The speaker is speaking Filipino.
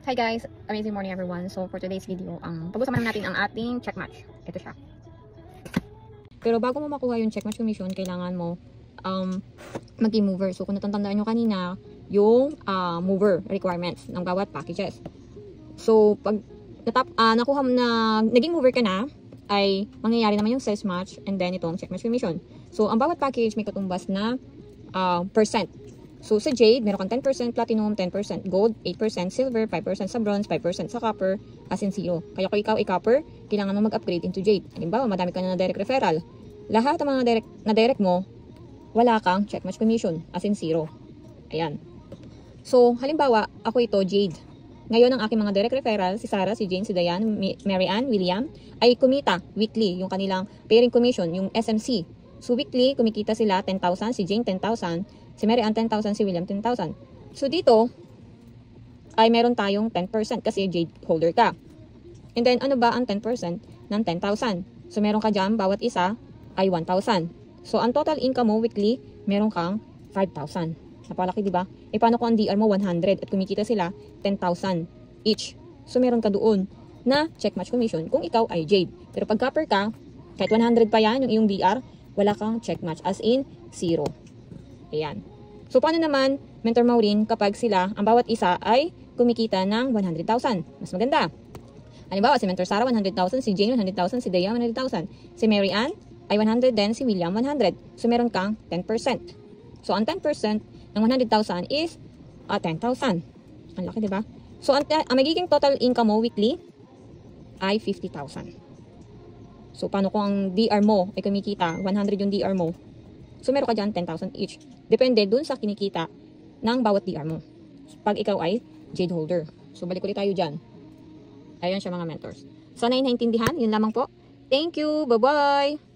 Hi guys, amazing morning everyone. So for today's video, pag-usapan natin ang ating check match. Ito siya. Pero bago mo makuha yung check match commission, kailangan mo maging mover. So kung natatandaan nyo kanina, yung mover requirements ng bawat packages. So pag nakuha mo na naging mover ka na, ay mangyayari naman yung sales match and then itong check match commission. So ang bawat package may katumbas na percent. So, sa Jade, meron kang 10% Platinum, 10% Gold, 8% Silver, 5% sa Bronze, 5% sa Copper, as in 0. Kaya kung ikaw ay Copper, kailangan mo mag-upgrade into Jade. Halimbawa, madami ka na direct referral. Lahat ng mga direct mo, wala kang check match commission, as in 0. Ayan. So, halimbawa, ako ito, Jade. Ngayon, ang aking mga direct referral, si Sarah, si Jane, si Diane, Mary Ann, William, ay kumita weekly, yung kanilang pairing commission, yung SMC. So, weekly, kumikita sila 10,000, si Jane 10,000, si Mary Ann 10,000, si William 10,000. So, dito, ay meron tayong 10% kasi Jade holder ka. And then, ano ba ang 10% ng 10,000? So, meron ka dyan, bawat isa ay 1,000. So, ang total income mo weekly, meron kang 5,000. Napalaki, di ba? E, paano kung ang DR mo 100 at kumikita sila 10,000 each? So, meron ka doon na check match commission kung ikaw ay Jade. Pero pag Copper ka, kahit 100 pa yan, yung iyong DR, wala kang check match, as in 0. Ayan. So, paano naman, Mentor Maureen, kapag sila, ang bawat isa ay kumikita ng 100,000? Mas maganda. Halimbawa, si Mentor Sarah, 100,000, si Jane, 100,000, si Dea, 100,000. Si Mary Ann ay 100 din, si William, 100. So, meron kang 10%. So, ang 10% ng 100,000 is 10,000. Ang laki, diba? So, ang magiging total income mo weekly ay 50,000. So, paano kung ang DR mo ay kumikita, 100 yung DR mo. So, meron ka dyan 10,000 each. Depende dun sa kinikita ng bawat DR mo. Pag ikaw ay Jade holder. So, balik ulit tayo dyan. Ayan siya mga mentors. Sana naintindihan. Yun lamang po. Thank you. Bye-bye.